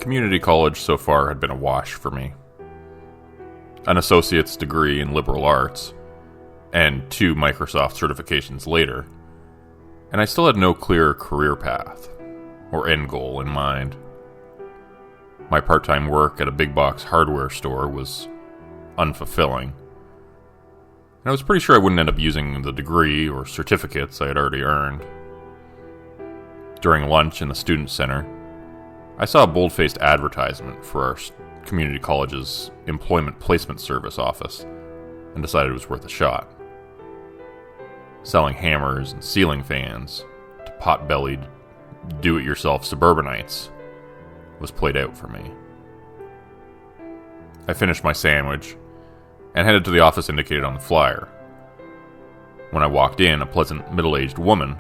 Community college so far had been a wash for me. An associate's degree in liberal arts, and 2 Microsoft certifications later, and I still had no clear career path or end goal in mind. My part-time work at a big box hardware store was unfulfilling, and I was pretty sure I wouldn't end up using the degree or certificates I had already earned. During lunch in the student center, I saw a bold-faced advertisement for our community college's employment placement service office and decided it was worth a shot. Selling hammers and ceiling fans to pot-bellied, do-it-yourself suburbanites was played out for me. I finished my sandwich and headed to the office indicated on the flyer. When I walked in, a pleasant middle-aged woman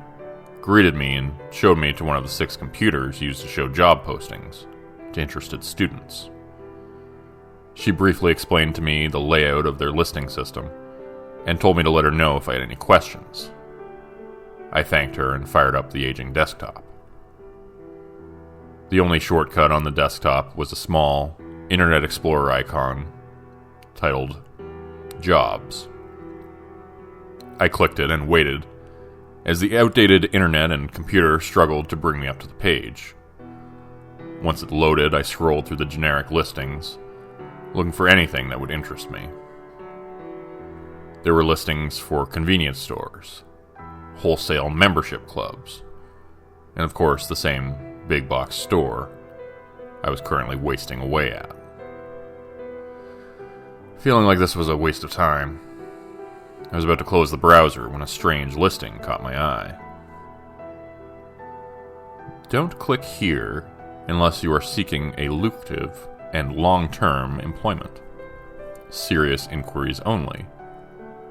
greeted me and showed me to one of the 6 computers used to show job postings to interested students. She briefly explained to me the layout of their listing system and told me to let her know if I had any questions. I thanked her and fired up the aging desktop. The only shortcut on the desktop was a small Internet Explorer icon titled Jobs. I clicked it and waited as the outdated internet and computer struggled to bring me up to the page. Once it loaded, I scrolled through the generic listings, looking for anything that would interest me. There were listings for convenience stores, wholesale membership clubs, and of course the same big box store I was currently wasting away at. Feeling like this was a waste of time, I was about to close the browser when a strange listing caught my eye. Don't click here unless you are seeking a lucrative and long-term employment. Serious inquiries only.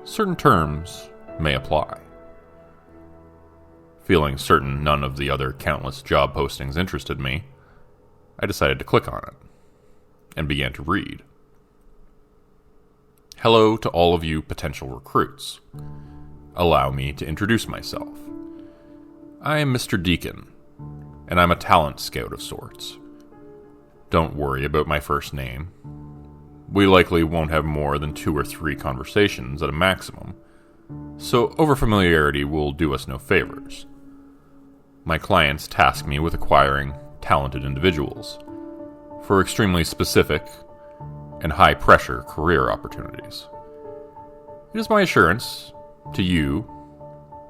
Certain terms may apply. Feeling certain none of the other countless job postings interested me, I decided to click on it, and began to read. Hello to all of you potential recruits. Allow me to introduce myself. I am Mr. Deacon, and I'm a talent scout of sorts. Don't worry about my first name. We likely won't have more than 2 or 3 conversations at a maximum, so overfamiliarity will do us no favors. My clients task me with acquiring talented individuals for extremely specific and high-pressure career opportunities. It is my assurance to you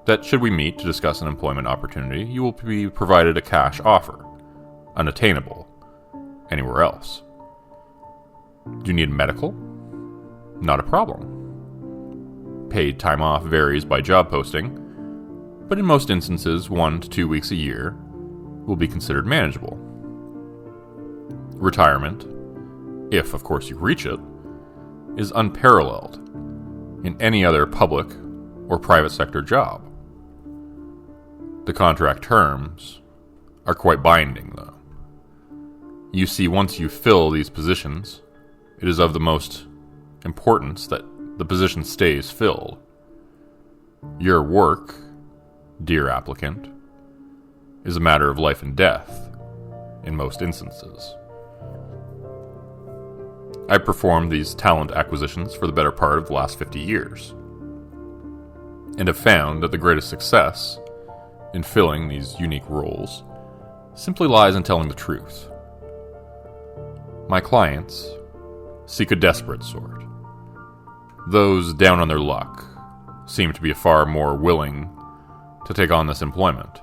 that should we meet to discuss an employment opportunity, you will be provided a cash offer, unattainable anywhere else. Do you need medical? Not a problem. Paid time off varies by job posting, but in most instances 1 to 2 weeks a year will be considered manageable. Retirement, if of course you reach it, is unparalleled in any other public or private sector job. The contract terms are quite binding, though. You see, once you fill these positions, it is of the most importance that the position stays filled. Your work, dear applicant, is a matter of life and death in most instances. I performed these talent acquisitions for the better part of the last 50 years, and have found that the greatest success in filling these unique roles simply lies in telling the truth. My clients seek a desperate sort. Those down on their luck seem to be far more willing to take on this employment.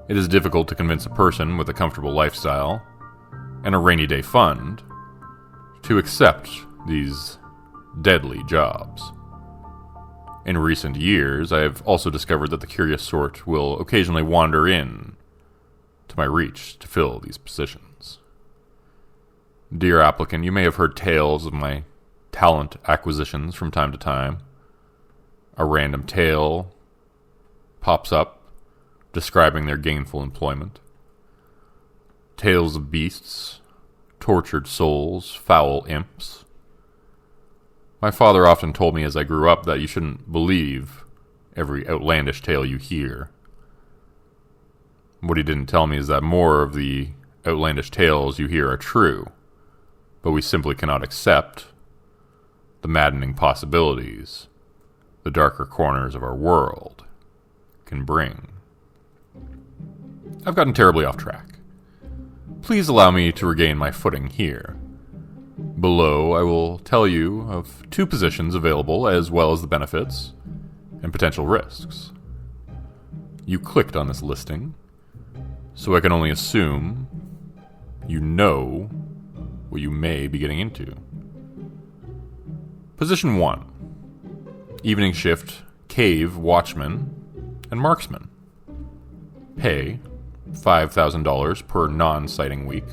It is difficult to convince a person with a comfortable lifestyle and a rainy day fund to accept these deadly jobs. In recent years, I have also discovered that the curious sort will occasionally wander in to my reach to fill these positions. Dear applicant, you may have heard tales of my talent acquisitions from time to time. A random tale pops up describing their gainful employment. Tales of beasts, tortured souls, foul imps. My father often told me as I grew up that you shouldn't believe every outlandish tale you hear. What he didn't tell me is that more of the outlandish tales you hear are true, but we simply cannot accept the maddening possibilities the darker corners of our world can bring. I've gotten terribly off track. Please allow me to regain my footing here. Below, I will tell you of 2 positions available, as well as the benefits and potential risks. You clicked on this listing, so I can only assume you know what you may be getting into. Position 1. Evening shift, cave, watchman, and marksman. Pay $5,000 per non-sighting week.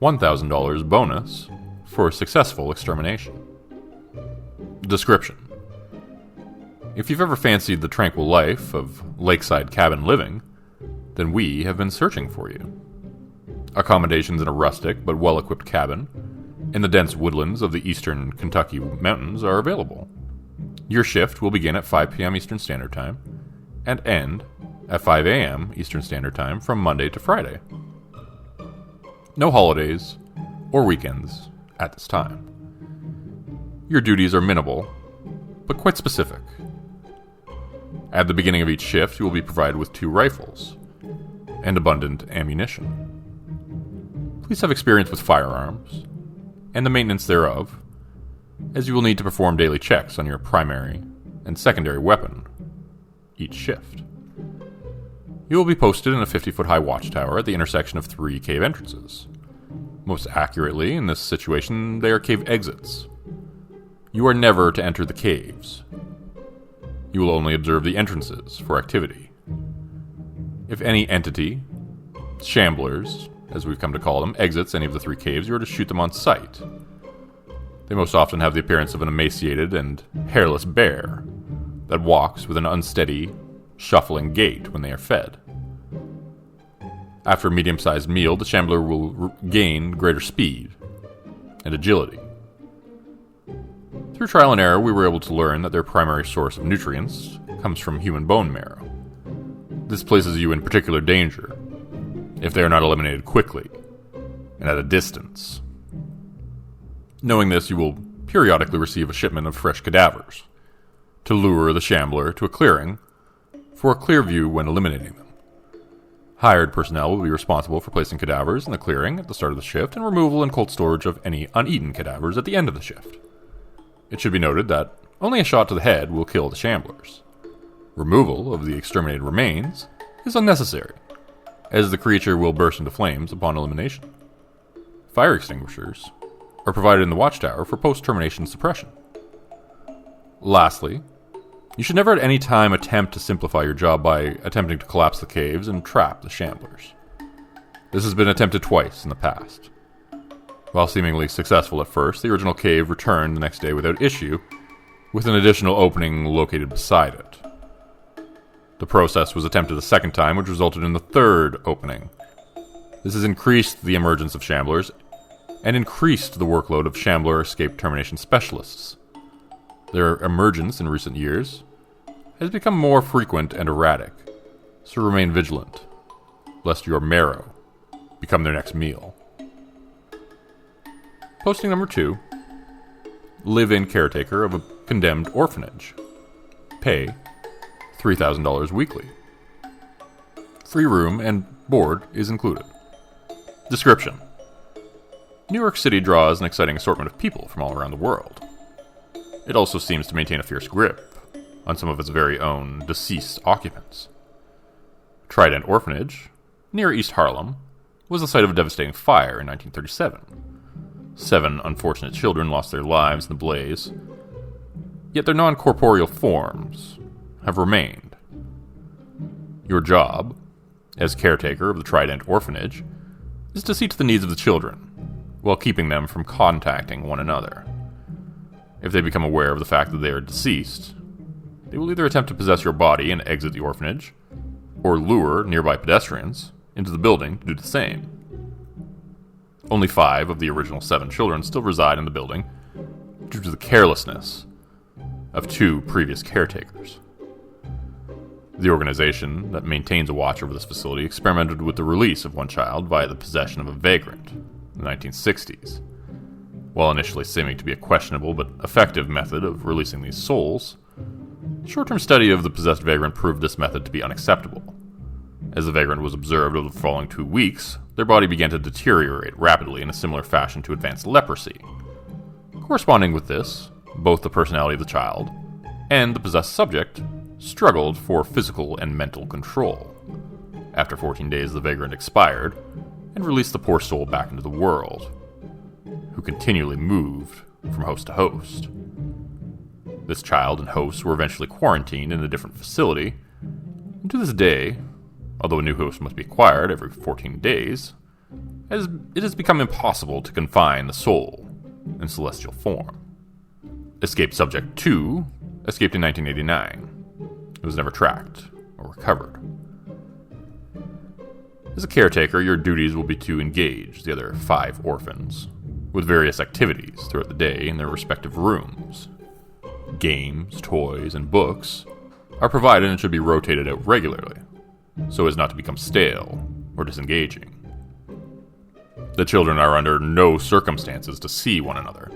$1,000 bonus for successful extermination. Description: if you've ever fancied the tranquil life of lakeside cabin living, then we have been searching for you. Accommodations in a rustic but well-equipped cabin in the dense woodlands of the eastern Kentucky mountains are available. Your shift will begin at 5 p.m. Eastern Standard Time and end at 5 a.m. Eastern Standard Time from Monday to Friday. No holidays or weekends at this time. Your duties are minimal, but quite specific. At the beginning of each shift, you will be provided with 2 rifles and abundant ammunition. Please have experience with firearms and the maintenance thereof, as you will need to perform daily checks on your primary and secondary weapon each shift. You will be posted in a 50-foot high watchtower at the intersection of 3 cave entrances. Most accurately, in this situation, they are cave exits. You are never to enter the caves. You will only observe the entrances for activity. If any entity, shamblers, as we've come to call them, exits any of the 3 caves, you are to shoot them on sight. They most often have the appearance of an emaciated and hairless bear that walks with an unsteady, shuffling gait when they are fed. After a medium-sized meal, the shambler will gain greater speed and agility. Through trial and error, we were able to learn that their primary source of nutrients comes from human bone marrow. This places you in particular danger if they are not eliminated quickly and at a distance. Knowing this, you will periodically receive a shipment of fresh cadavers to lure the shambler to a clearing for a clear view when eliminating them. Hired personnel will be responsible for placing cadavers in the clearing at the start of the shift and removal and cold storage of any uneaten cadavers at the end of the shift. It should be noted that only a shot to the head will kill the shamblers. Removal of the exterminated remains is unnecessary, as the creature will burst into flames upon elimination. Fire extinguishers are provided in the watchtower for post-termination suppression. Lastly, you should never at any time attempt to simplify your job by attempting to collapse the caves and trap the shamblers. This has been attempted twice in the past. While seemingly successful at first, the original cave returned the next day without issue, with an additional opening located beside it. The process was attempted a second time, which resulted in the third opening. This has increased the emergence of shamblers and increased the workload of shambler escape termination specialists. Their emergence in recent years has become more frequent and erratic, so remain vigilant, lest your marrow become their next meal. Posting number 2. Live-in caretaker of a condemned orphanage. Pay $3,000 weekly. Free room and board is included. Description: New York City draws an exciting assortment of people from all around the world. It also seems to maintain a fierce grip on some of its very own deceased occupants. Trident Orphanage, near East Harlem, was the site of a devastating fire in 1937. 7 unfortunate children lost their lives in the blaze, yet their non-corporeal forms have remained. Your job, as caretaker of the Trident Orphanage, is to see to the needs of the children, while keeping them from contacting one another. If they become aware of the fact that they are deceased, they will either attempt to possess your body and exit the orphanage, or lure nearby pedestrians into the building to do the same. Only 5 of the original 7 children still reside in the building due to the carelessness of 2 previous caretakers. The organization that maintains a watch over this facility experimented with the release of one child via the possession of a vagrant in the 1960s. While initially seeming to be a questionable but effective method of releasing these souls, short-term study of the possessed vagrant proved this method to be unacceptable. As the vagrant was observed over the following 2 weeks, their body began to deteriorate rapidly in a similar fashion to advanced leprosy. Corresponding with this, both the personality of the child and the possessed subject struggled for physical and mental control. After 14 days, the vagrant expired and released the poor soul back into the world, who continually moved from host to host. This child and host were eventually quarantined in a different facility, and to this day, although a new host must be acquired every 14 days, it has become impossible to confine the soul in celestial form. Escaped Subject 2 escaped in 1989. It was never tracked or recovered. As a caretaker, your duties will be to engage the other 5 orphans with various activities throughout the day in their respective rooms. Games, toys, and books are provided and should be rotated out regularly, so as not to become stale or disengaging. The children are under no circumstances to see one another.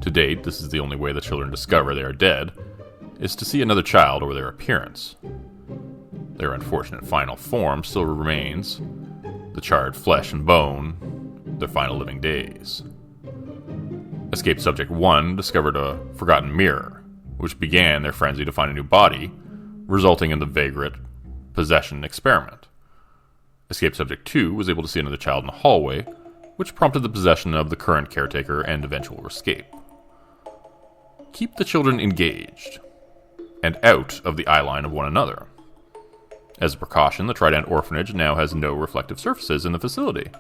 To date, this is the only way the children discover they are dead, is to see another child or their appearance. Their unfortunate final form still remains the charred flesh and bone, their final living days. Escaped Subject 1 discovered a forgotten mirror, which began their frenzy to find a new body, resulting in the vagrant possession experiment. Escaped Subject 2 was able to see another child in the hallway, which prompted the possession of the current caretaker and eventual escape. Keep the children engaged and out of the eye line of one another. As a precaution, the Trident Orphanage now has no reflective surfaces in the facility,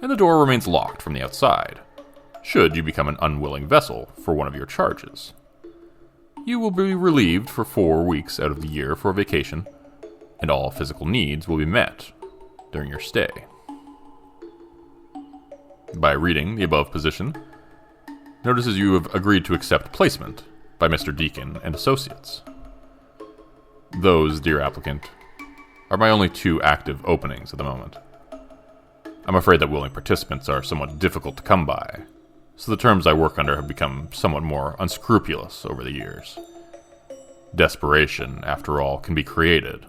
and the door remains locked from the outside, should you become an unwilling vessel for one of your charges. You will be relieved for 4 weeks out of the year for a vacation, and all physical needs will be met during your stay. By reading the above position, notices you have agreed to accept placement by Mr. Deacon and Associates. Those, dear applicant, are my only 2 active openings at the moment. I'm afraid that willing participants are somewhat difficult to come by, so the terms I work under have become somewhat more unscrupulous over the years. Desperation, after all, can be created.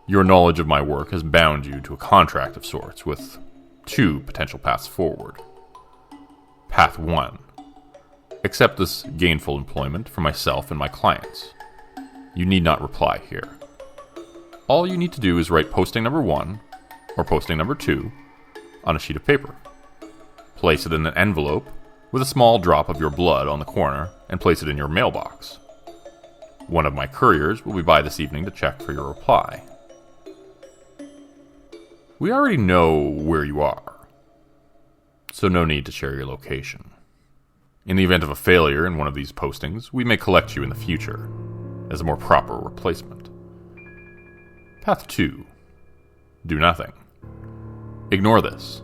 Your knowledge of my work has bound you to a contract of sorts with 2 potential paths forward. Path 1. Accept this gainful employment for myself and my clients. You need not reply here. All you need to do is write posting number 1 or posting number 2 on a sheet of paper. Place it in an envelope with a small drop of your blood on the corner and place it in your mailbox. One of my couriers will be by this evening to check for your reply. We already know where you are, so no need to share your location. In the event of a failure in one of these postings, we may collect you in the future as a more proper replacement. Path 2. Do nothing. Ignore this.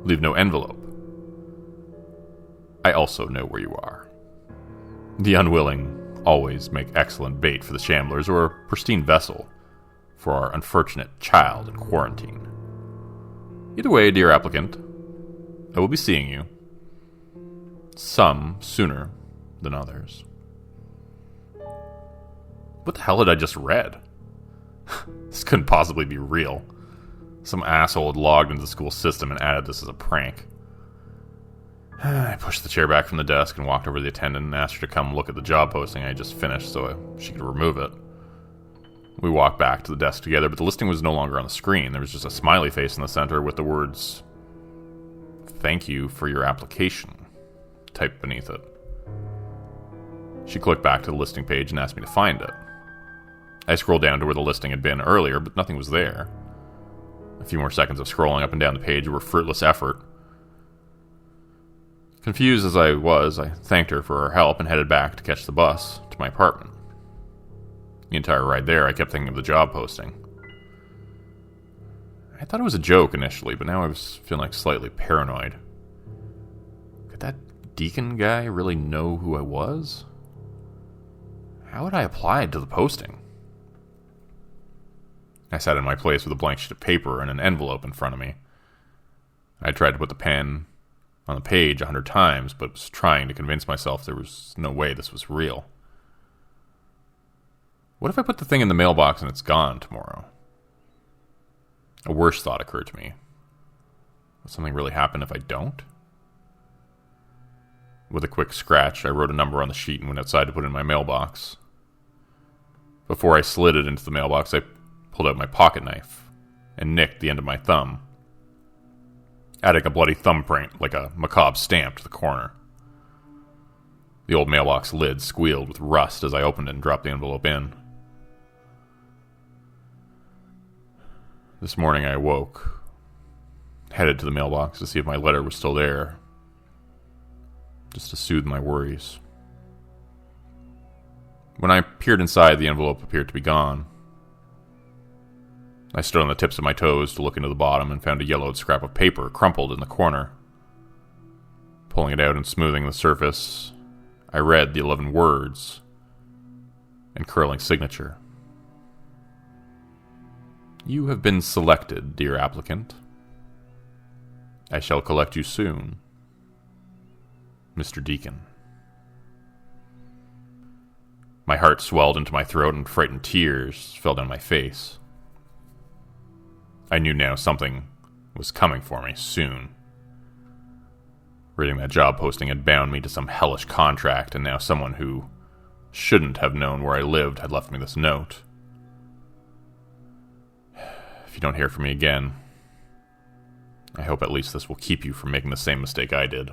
Leave no envelope. I also know where you are. The unwilling always make excellent bait for the shamblers or a pristine vessel for our unfortunate child in quarantine. Either way, dear applicant, I will be seeing you, some sooner than others. What the hell had I just read? This couldn't possibly be real. Some asshole had logged into the school system and added this as a prank. I pushed the chair back from the desk and walked over to the attendant and asked her to come look at the job posting I had just finished so she could remove it. We walked back to the desk together, but the listing was no longer on the screen. There was just a smiley face in the center with the words, "Thank you for your application," typed beneath it. She clicked back to the listing page and asked me to find it. I scrolled down to where the listing had been earlier, but nothing was there. A few more seconds of scrolling up and down the page were fruitless effort. Confused as I was, I thanked her for her help and headed back to catch the bus to my apartment. The entire ride there, I kept thinking of the job posting. I thought it was a joke initially, but now I was feeling like slightly paranoid. Could that Deacon guy really know who I was? How had I applied to the posting? I sat in my place with a blank sheet of paper and an envelope in front of me. I tried to put the pen on the page 100 times, but was trying to convince myself there was no way this was real. What if I put the thing in the mailbox and it's gone tomorrow? A worse thought occurred to me. Will something really happen if I don't? With a quick scratch, I wrote a number on the sheet and went outside to put it in my mailbox. Before I slid it into the mailbox, I pulled out my pocket knife and nicked the end of my thumb, adding a bloody thumbprint like a macabre stamp to the corner. The old mailbox lid squealed with rust as I opened it and dropped the envelope in. This morning I awoke, headed to the mailbox to see if my letter was still there, just to soothe my worries. When I peered inside, the envelope appeared to be gone. I stood on the tips of my toes to look into the bottom and found a yellowed scrap of paper crumpled in the corner. Pulling it out and smoothing the surface, I read the 11 words and curling signature. You have been selected, dear applicant. I shall collect you soon. Mr. Deacon. My heart swelled into my throat and frightened tears fell down my face. I knew now something was coming for me soon. Reading that job posting had bound me to some hellish contract, and now someone who shouldn't have known where I lived had left me this note. If you don't hear from me again, I hope at least this will keep you from making the same mistake I did.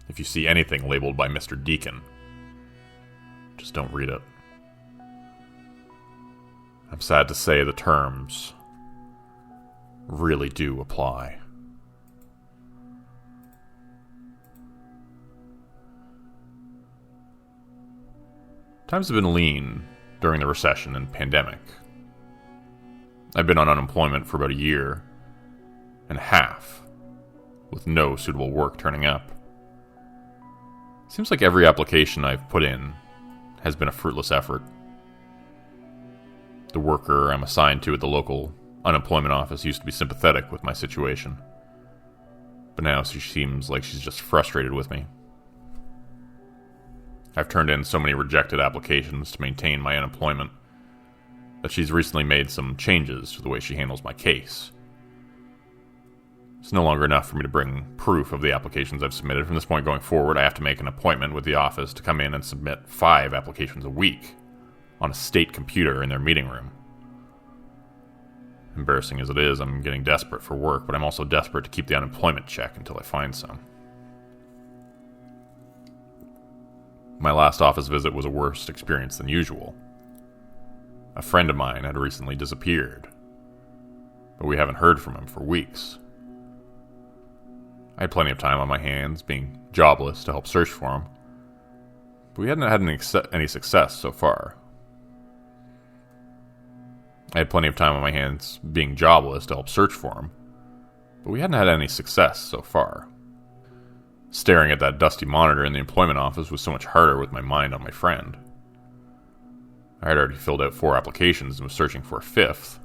If you see anything labeled by Mr. Deacon, just don't read it. I'm sad to say the terms really do apply. Times have been lean during the recession and pandemic. I've been on unemployment for about a year and a half, with no suitable work turning up. Seems like every application I've put in has been a fruitless effort. The worker I'm assigned to at the local unemployment office used to be sympathetic with my situation, but now she seems like she's just frustrated with me. I've turned in so many rejected applications to maintain my unemployment that she's recently made some changes to the way she handles my case. It's no longer enough for me to bring proof of the applications I've submitted. From this point going forward, I have to make an appointment with the office to come in and submit 5 applications a week on a state computer in their meeting room. Embarrassing as it is, I'm getting desperate for work, but I'm also desperate to keep the unemployment check until I find some. My last office visit was a worse experience than usual. A friend of mine had recently disappeared, but we haven't heard from him for weeks. I had plenty of time on my hands, being jobless, to help search for him, but we hadn't had any success so far. Staring at that dusty monitor in the employment office was so much harder with my mind on my friend. I had already filled out 4 applications and was searching for a 5th,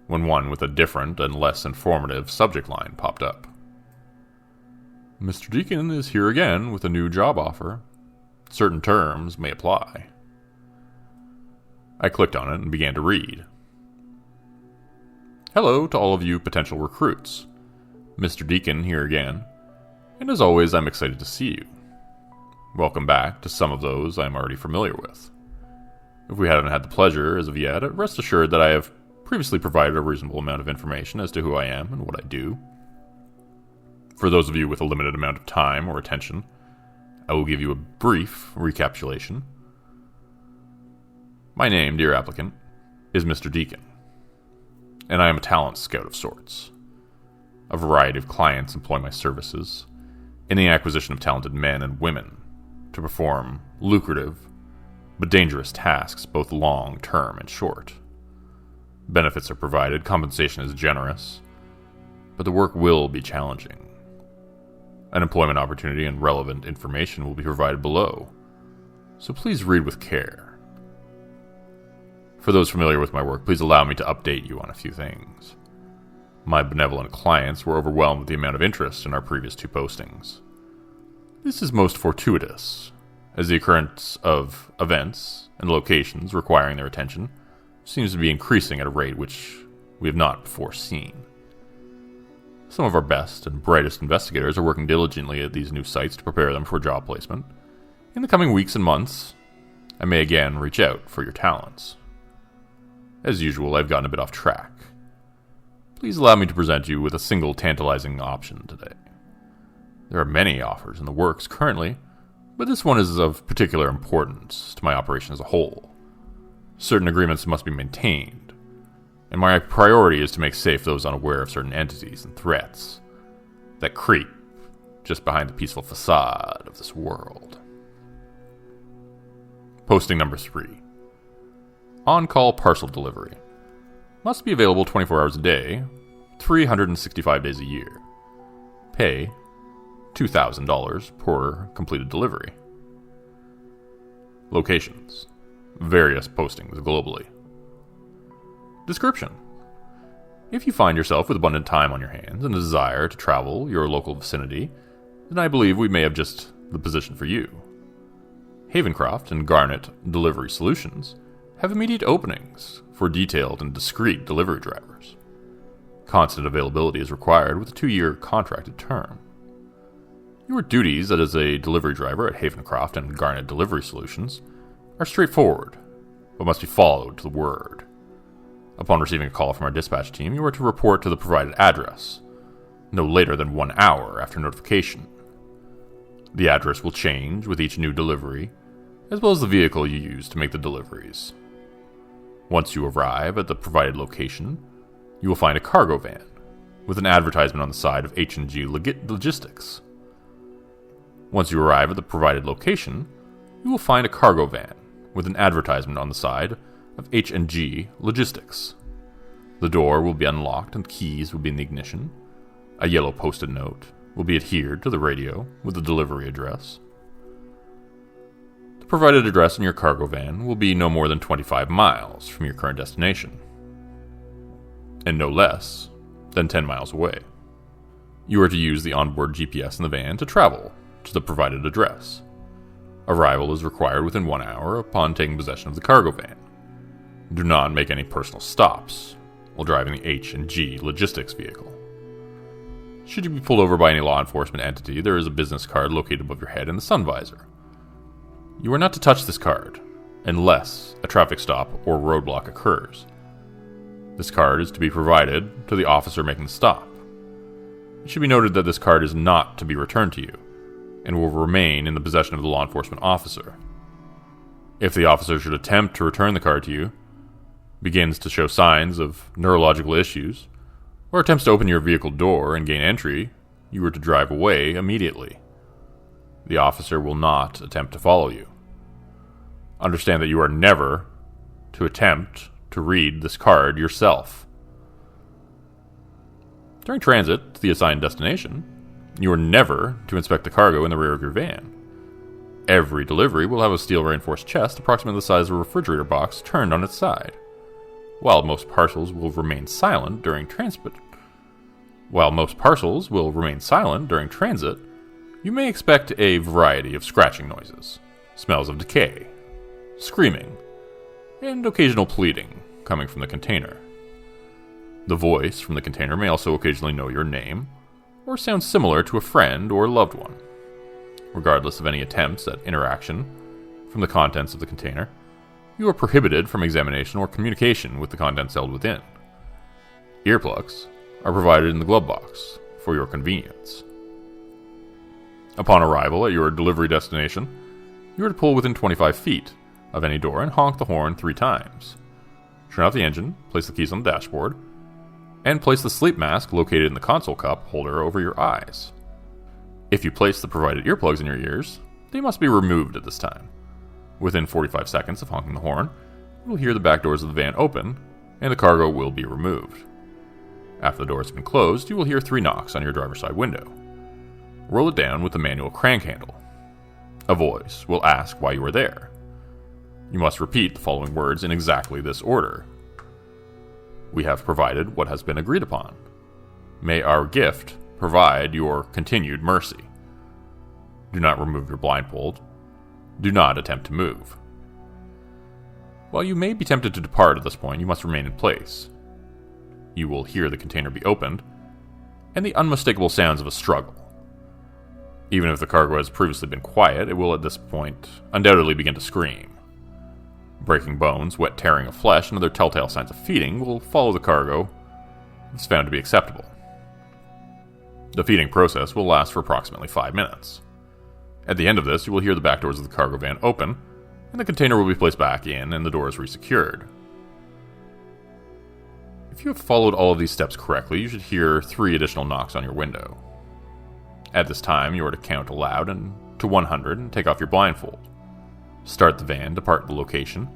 when one with a different and less informative subject line popped up. Mr. Deacon is here again with a new job offer. Certain terms may apply. I clicked on it and began to read. Hello to all of you potential recruits. Mr. Deacon here again, and as always I'm excited to see you. Welcome back to some of those I am already familiar with. If we haven't had the pleasure as of yet, rest assured that I have previously provided a reasonable amount of information as to who I am and what I do. For those of you with a limited amount of time or attention, I will give you a brief recapitulation. My name, dear applicant, is Mr. Deacon, and I am a talent scout of sorts. A variety of clients employ my services in the acquisition of talented men and women to perform lucrative but dangerous tasks, both long-term and short. Benefits are provided, compensation is generous, but the work will be challenging. An employment opportunity and relevant information will be provided below, so please read with care. For those familiar with my work, please allow me to update you on a few things. My benevolent clients were overwhelmed with the amount of interest in our previous 2 postings. This is most fortuitous, as the occurrence of events and locations requiring their attention seems to be increasing at a rate which we have not before seen. Some of our best and brightest investigators are working diligently at these new sites to prepare them for job placement. In the coming weeks and months, I may again reach out for your talents. As usual, I've gotten a bit off track. Please allow me to present you with a single tantalizing option today. There are many offers in the works currently, but this one is of particular importance to my operation as a whole. Certain agreements must be maintained, and my priority is to make safe those unaware of certain entities and threats that creep just behind the peaceful facade of this world. Posting number 3. On-call parcel delivery. Must be available 24 hours a day, 365 days a year. Pay $2,000 per completed delivery. Locations. Various postings globally. Description. If you find yourself with abundant time on your hands and a desire to travel your local vicinity, then I believe we may have just the position for you. Havencroft and Garnet Delivery Solutions have immediate openings for detailed and discreet delivery drivers. Constant availability is required with a 2-year contracted term. Your duties as a delivery driver at Havencroft and Garnet Delivery Solutions are straightforward, but must be followed to the word. Upon receiving a call from our dispatch team, you are to report to the provided address, no later than 1 hour after notification. The address will change with each new delivery, as well as the vehicle you use to make the deliveries. Once you arrive at the provided location, you will find a cargo van with an advertisement on the side of H&G Logistics. Once you arrive at the provided location, you will find a cargo van with an advertisement on the side of H&G Logistics. The door will be unlocked and keys will be in the ignition. A yellow post-it note will be adhered to the radio with the delivery address. The provided address in your cargo van will be no more than 25 miles from your current destination, and no less than 10 miles away. You are to use the onboard GPS in the van to travel to the provided address. Arrival is required within 1 hour upon taking possession of the cargo van. Do not make any personal stops while driving the H&G Logistics vehicle. Should you be pulled over by any law enforcement entity, there is a business card located above your head in the sun visor. You are not to touch this card unless a traffic stop or roadblock occurs. This card is to be provided to the officer making the stop. It should be noted that this card is not to be returned to you and will remain in the possession of the law enforcement officer. If the officer should attempt to return the card to you, begins to show signs of neurological issues, or attempts to open your vehicle door and gain entry, you are to drive away immediately. The officer will not attempt to follow you. Understand that you are never to attempt to read this card yourself. During transit to the assigned destination, you are never to inspect the cargo in the rear of your van. Every delivery will have a steel-reinforced chest approximately the size of a refrigerator box turned on its side. While most parcels will remain silent during transit, you may expect a variety of scratching noises, smells of decay, screaming, and occasional pleading coming from the container. The voice from the container may also occasionally know your name, or sound similar to a friend or loved one. Regardless of any attempts at interaction from the contents of the container, you are prohibited from examination or communication with the contents held within. Earplugs are provided in the glove box for your convenience. Upon arrival at your delivery destination, you are to pull within 25 feet of any door and honk the horn 3 times. Turn off the engine, place the keys on the dashboard, and place the sleep mask located in the console cup holder over your eyes. If you place the provided earplugs in your ears, they must be removed at this time. Within 45 seconds of honking the horn, you will hear the back doors of the van open, and the cargo will be removed. After the doors have been closed, you will hear 3 knocks on your driver's side window. Roll it down with the manual crank handle. A voice will ask why you are there. You must repeat the following words in exactly this order. We have provided what has been agreed upon. May our gift provide your continued mercy. Do not remove your blindfold. Do not attempt to move. While you may be tempted to depart at this point, you must remain in place. You will hear the container be opened, and the unmistakable sounds of a struggle. Even if the cargo has previously been quiet, it will at this point undoubtedly begin to scream. Breaking bones, wet tearing of flesh, and other telltale signs of feeding will follow the cargo if it's found to be acceptable. The feeding process will last for approximately 5 minutes. At the end of this, you will hear the back doors of the cargo van open, and the container will be placed back in and the doors resecured. If you have followed all of these steps correctly, you should hear 3 additional knocks on your window. At this time, you are to count aloud and to 100 and take off your blindfold. Start the van, depart the location,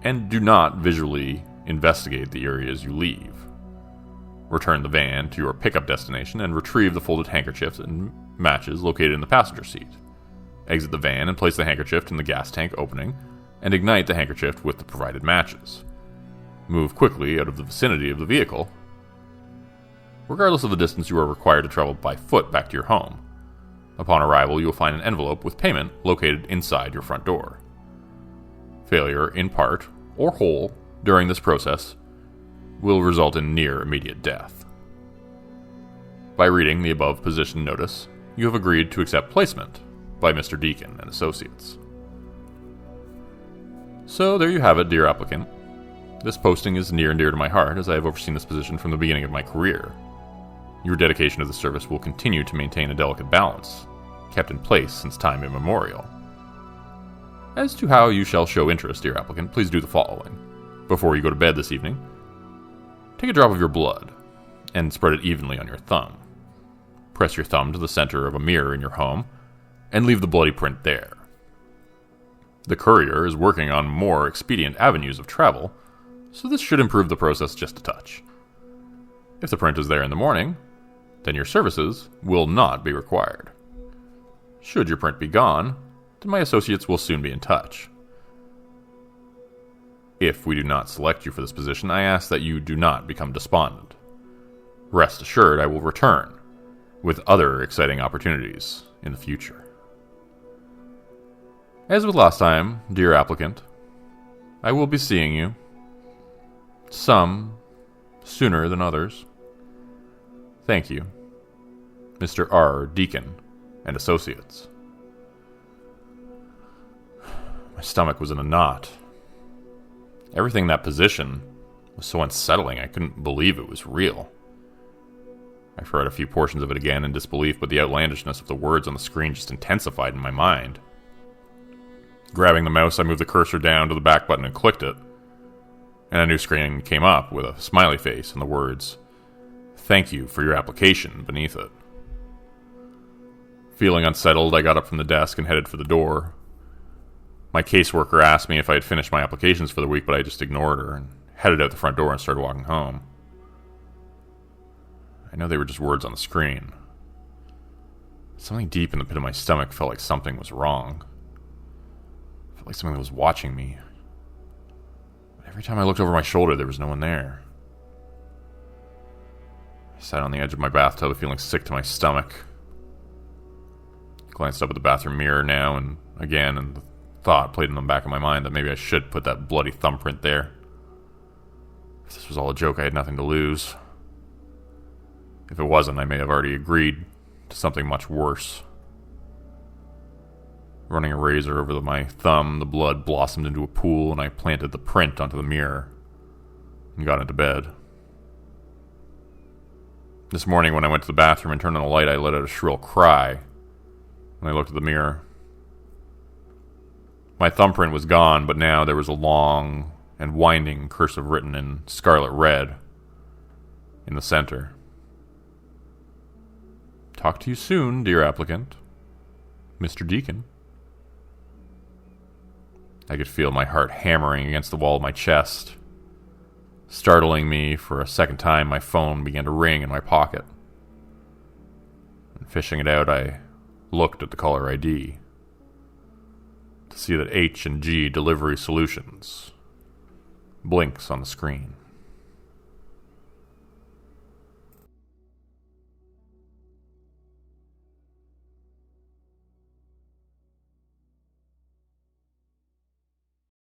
and do not visually investigate the areas you leave. Return the van to your pickup destination and retrieve the folded handkerchiefs and matches located in the passenger seat. Exit the van and place the handkerchief in the gas tank opening and ignite the handkerchief with the provided matches. Move quickly out of the vicinity of the vehicle. Regardless of the distance you are required to travel by foot back to your home. Upon arrival, you will find an envelope with payment located inside your front door. Failure, in part or whole, during this process will result in near immediate death. By reading the above position notice, you have agreed to accept placement by Mr. Deacon and Associates. So there you have it, dear applicant. This posting is near and dear to my heart, as I have overseen this position from the beginning of my career. Your dedication to the service will continue to maintain a delicate balance, kept in place since time immemorial. As to how you shall show interest, dear applicant, please do the following. Before you go to bed this evening, take a drop of your blood and spread it evenly on your thumb. Press your thumb to the center of a mirror in your home and leave the bloody print there. The courier is working on more expedient avenues of travel, so this should improve the process just a touch. If the print is there in the morning, then your services will not be required. Should your print be gone, then my associates will soon be in touch. If we do not select you for this position, I ask that you do not become despondent. Rest assured I will return with other exciting opportunities in the future. As with last time, dear applicant, I will be seeing you, some sooner than others. Thank you, Mr. R. Deacon and Associates. My stomach was in a knot. Everything in that position was so unsettling, I couldn't believe it was real. I read a few portions of it again in disbelief, but the outlandishness of the words on the screen just intensified in my mind. Grabbing the mouse, I moved the cursor down to the back button and clicked it, and a new screen came up with a smiley face and the words, "Thank you for your application," beneath it. Feeling unsettled, I got up from the desk and headed for the door. My caseworker asked me if I had finished my applications for the week, but I just ignored her and headed out the front door and started walking home. I know they were just words on the screen. Something deep in the pit of my stomach felt like something was wrong. It felt like something was watching me. But every time I looked over my shoulder, there was no one there. I sat on the edge of my bathtub, feeling sick to my stomach. Glanced up at the bathroom mirror now and again, and the thought played in the back of my mind that maybe I should put that bloody thumbprint there. If this was all a joke, I had nothing to lose. If it wasn't, I may have already agreed to something much worse. Running a razor over my thumb, the blood blossomed into a pool, and I planted the print onto the mirror and got into bed. This morning, when I went to the bathroom and turned on the light, I let out a shrill cry when I looked at the mirror. My thumbprint was gone, but now there was a long and winding cursive written in scarlet red in the center. Talk to you soon, dear applicant. Mr. Deacon. I could feel my heart hammering against the wall of my chest. Startling me for a second time, my phone began to ring in my pocket. And fishing it out, I looked at the caller ID. to see that H&G Delivery Solutions blinks on the screen.